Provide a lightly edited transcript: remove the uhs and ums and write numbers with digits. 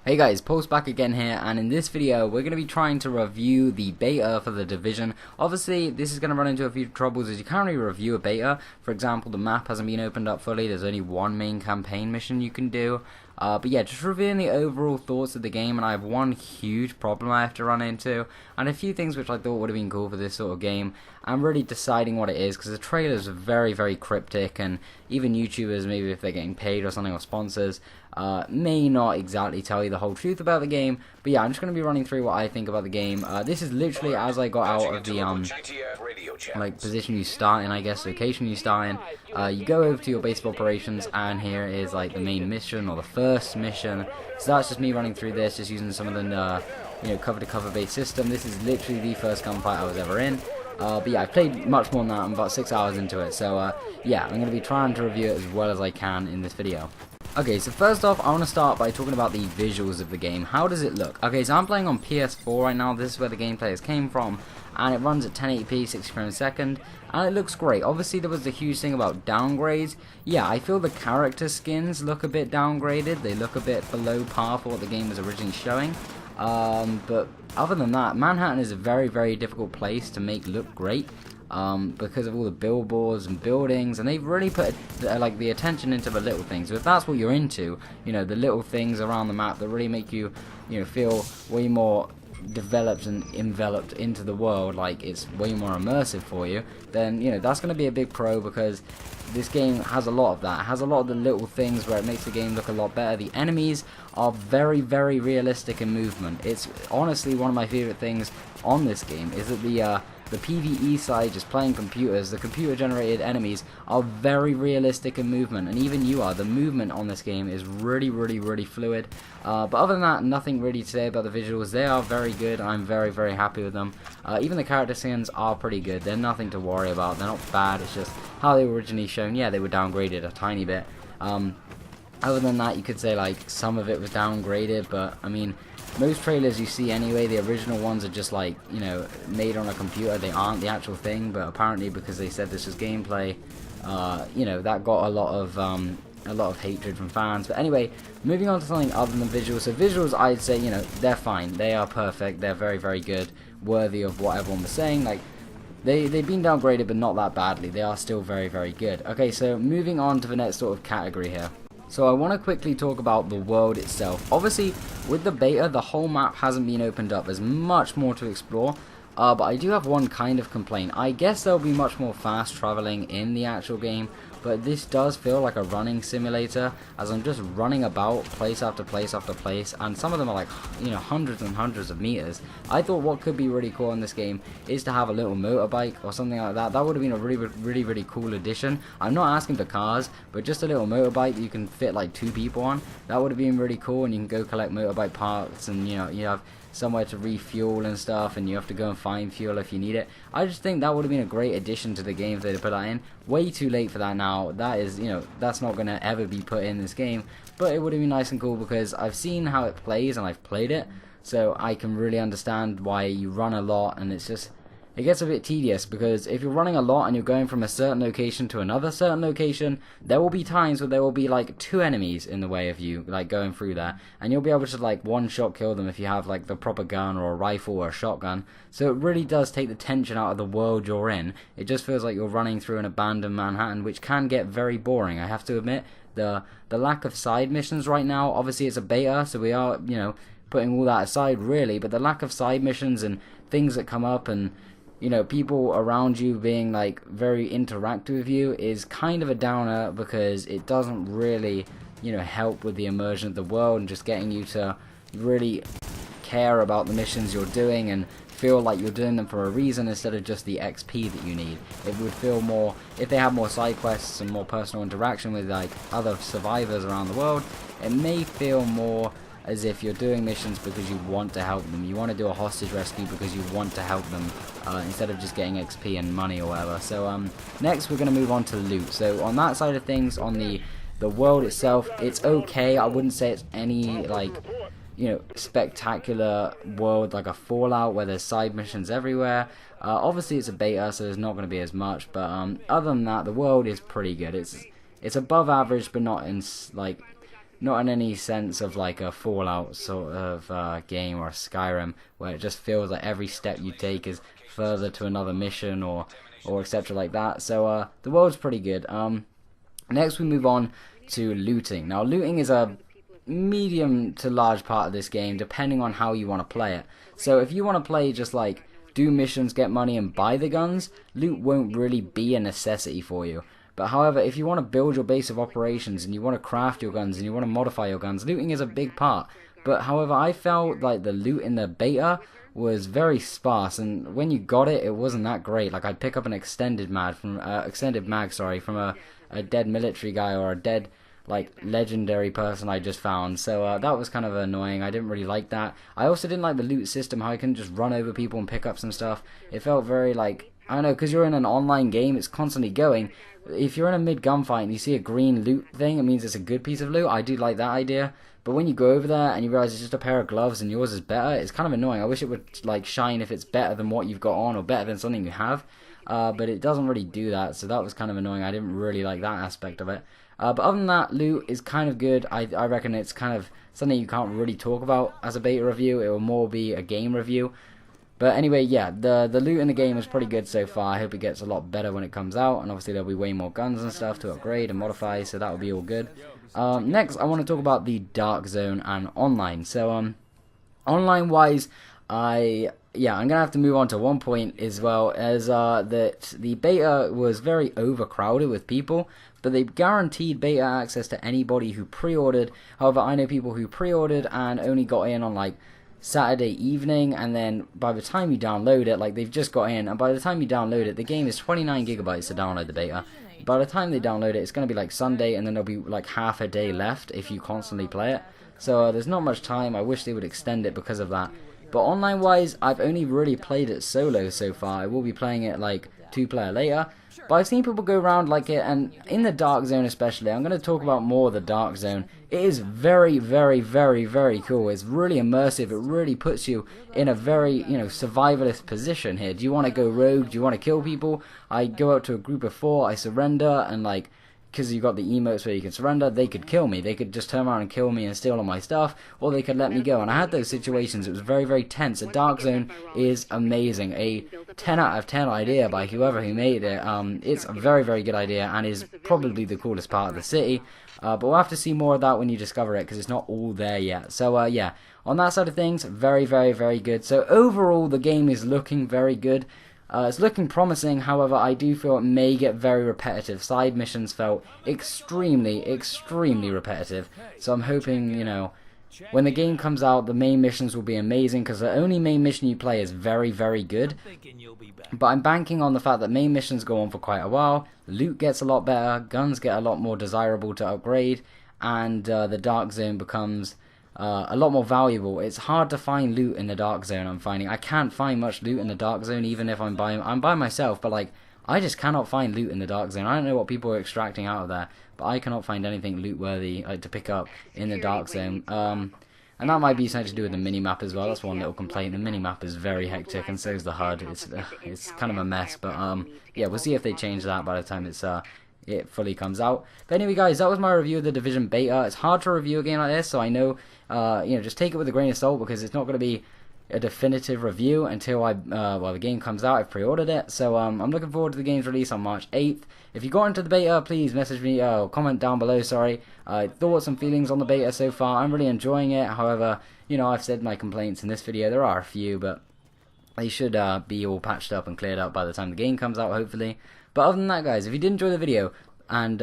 Hey guys, Pulse back again here, and in this video we're going to be trying to review the beta for The Division. Obviously this is going to run into a few troubles as you can't really review a beta. For example, the map hasn't been opened up fully, there's only one main campaign mission you can do. But yeah, just reviewing the overall thoughts of the game, and I have one huge problem I have to run into, and a few things which I thought would have been cool for this sort of game. I'm really deciding what it is, because the trailers are very cryptic, and even YouTubers, maybe if they're getting paid or something, or sponsors, may not exactly tell you the whole truth about the game. But yeah, I'm just going to be running through what I think about the game. This is literally as I got out of the like position you start in, I guess, location you start in. You go over to your base of operations, and here is like the main mission, or the first mission. So that's just me running through this, just using some of the cover to cover based system. This is literally the first gunfight I was ever in. But yeah, I've played much more than that. I'm about 6 hours into it, so yeah, I'm going to be trying to review it as well as I can in this video. Okay, so first off, I want to start by talking about the visuals of the game. How does it look? Okay, so I'm playing on PS4 right now. This is where the gameplay came from, and it runs at 1080p, 60 frames a second, and it looks great. Obviously, there was the huge thing about downgrades. Yeah, I feel the character skins look a bit downgraded. They look a bit below par for what the game was originally showing. But other than that, Manhattan is a very difficult place to make look great. Because of all the billboards and buildings, and they've really put like the attention into the little things. So if that's what you're into, the little things around the map that really make you, feel way more developed and enveloped into the world, like it's way more immersive for you, then that's going to be a big pro, because this game has a lot of that. It has a lot of the little things where it makes the game look a lot better. The enemies are very realistic in movement. It's honestly one of my favorite things on this game, is that the PvE side, just playing computers, the computer generated enemies are very realistic in movement, and even the movement on this game is really fluid. But other than that, nothing really to say about the visuals. They are very good. I'm very happy with them. Even the character skins are pretty good. They're nothing to worry about. They're not bad. It's just how they were originally shown. Yeah, they were downgraded a tiny bit. Other than that, you could say like some of it was downgraded, but I mean, most trailers you see anyway, the original ones are just like, made on a computer. They aren't the actual thing, but apparently because they said this was gameplay, that got a lot of hatred from fans. But anyway, moving on to something other than visuals. So visuals, I'd say, they're fine. They are perfect. They're very good, worthy of what everyone was saying. Like, they've been downgraded, but not that badly. They are still very good. Okay, so moving on to the next sort of category here. So I want to quickly talk about the world itself. Obviously, with the beta, the whole map hasn't been opened up. There's much more to explore. But I do have one kind of complaint. I guess there'll be much more fast traveling in the actual game, but this does feel like a running simulator, as I'm just running about place after place after place, and some of them are like, hundreds and hundreds of meters. I thought what could be really cool in this game is to have a little motorbike or something like that. That would have been a really cool addition. I'm not asking for cars, but just a little motorbike that you can fit like 2 people on. That would have been really cool, and you can go collect motorbike parts, and you have somewhere to refuel and stuff, and you have to go and find fuel if you need it. I just think that would have been a great addition to the game if they'd put that in. Way too late for that now. That is, that's not going to ever be put in this game, but it would have been nice and cool, because I've seen how it plays and I've played it, so I can really understand why you run a lot, and it gets a bit tedious, because if you're running a lot and you're going from a certain location to another certain location, there will be times where there will be like 2 enemies in the way of you, like going through there, and you'll be able to like one shot kill them if you have like the proper gun or a rifle or a shotgun. So it really does take the tension out of the world you're in. It just feels like you're running through an abandoned Manhattan, which can get very boring, I have to admit. The lack of side missions right now, obviously it's a beta, so we are, putting all that aside really, but the lack of side missions and things that come up, and people around you being like very interactive with you, is kind of a downer, because it doesn't really, help with the immersion of the world and just getting you to really care about the missions you're doing and feel like you're doing them for a reason instead of just the XP that you need. It would feel more, if they have more side quests and more personal interaction with like other survivors around the world, it may feel more as if you're doing missions because you want to help them. You want to do a hostage rescue because you want to help them, instead of just getting XP and money or whatever. So next we're going to move on to loot. So on that side of things, on the world itself, it's okay. I wouldn't say it's any like spectacular world like a Fallout where there's side missions everywhere. Obviously it's a beta, so there's not going to be as much, but other than that, the world is pretty good. It's above average, but not in like not in any sense of like a Fallout sort of game or a Skyrim, where it just feels like every step you take is further to another mission or etc. like that. So the world's pretty good. Next we move on to looting. Now looting is a medium to large part of this game, depending on how you want to play it. So if you want to play just like do missions, get money, and buy the guns, loot won't really be a necessity for you. But however, if you want to build your base of operations and you want to craft your guns and you want to modify your guns, looting is a big part. But however, I felt like the loot in the beta was very sparse, and when you got it, it wasn't that great. Like I'd pick up an extended mag from a dead military guy or a dead like legendary person I just found. So that was kind of annoying. I didn't really like that. I also didn't like the loot system, how I can just run over people and pick up some stuff. It felt very like, I don't know, because you're in an online game, it's constantly going. If you're in a mid gunfight and you see a green loot thing, it means it's a good piece of loot. I do like that idea. But when you go over there and you realize it's just a pair of gloves and yours is better, it's kind of annoying. I wish it would like shine if it's better than what you've got on or better than something you have. But it doesn't really do that, so that was kind of annoying. I didn't really like that aspect of it. But other than that, loot is kind of good. I reckon it's kind of something you can't really talk about as a beta review. It will more be a game review. But anyway, yeah, the loot in the game is pretty good so far. I hope it gets a lot better when it comes out. And obviously there'll be way more guns and stuff to upgrade and modify, so that will be all good. Next, I want to talk about the Dark Zone and online. So, online-wise, I'm going to have to move on to one point as well, as that the beta was very overcrowded with people, but they guaranteed beta access to anybody who pre-ordered. However, I know people who pre-ordered and only got in on like Saturday evening, and then by the time you download it, like they've just got in, and by the time you download it, the game is 29 gigabytes to download the beta. By the time they download it, it's going to be like Sunday, and then there'll be like half a day left if you constantly play it. So there's not much time. I wish they would extend it because of that. But online wise, I've only really played it solo so far. I will be playing it like 2-player later. But I've seen people go around like it, and in the Dark Zone especially, I'm going to talk about more of the Dark Zone. It is very, very, very, very cool. It's really immersive. It really puts you in a very, survivalist position here. Do you want to go rogue? Do you want to kill people? I go out to a group of 4, I surrender, and like, because you got the emotes where you can surrender, they could kill me. They could just turn around and kill me and steal all my stuff, or they could let me go. And I had those situations. It was very, very tense. The Dark Zone is amazing. A 10 out of 10 idea by whoever who made it. It's a very, very good idea and is probably the coolest part of the city. But we'll have to see more of that when you discover it, because it's not all there yet. So, yeah, on that side of things, very, very, very good. So overall, the game is looking very good. It's looking promising, however, I do feel it may get very repetitive. Side missions felt extremely, extremely repetitive. So I'm hoping, when the game comes out, the main missions will be amazing, because the only main mission you play is very, very good. But I'm banking on the fact that main missions go on for quite a while, loot gets a lot better, guns get a lot more desirable to upgrade, and the Dark Zone becomes a lot more valuable. It's hard to find loot in the Dark Zone, I'm finding. I can't find much loot in the Dark Zone, even if I'm by myself, but like, I just cannot find loot in the Dark Zone. I don't know what people are extracting out of there, but I cannot find anything loot worthy to pick up in the Dark Zone. And that might be something to do with the minimap as well. That's one little complaint. The minimap is very hectic, and so is the HUD. It's kind of a mess, but yeah, we'll see if they change that by the time it fully comes out. But anyway, guys, that was my review of the Division beta. It's hard to review a game like this, so I know, just take it with a grain of salt, because it's not going to be a definitive review until the game comes out. I've pre-ordered it, so I'm looking forward to the game's release on March 8th. If you got into the beta, please message me, comment down below, thoughts and feelings on the beta so far. I'm really enjoying it. However, I've said my complaints in this video. There are a few, but they should be all patched up and cleared up by the time the game comes out, hopefully. But other than that, guys, if you did enjoy the video, and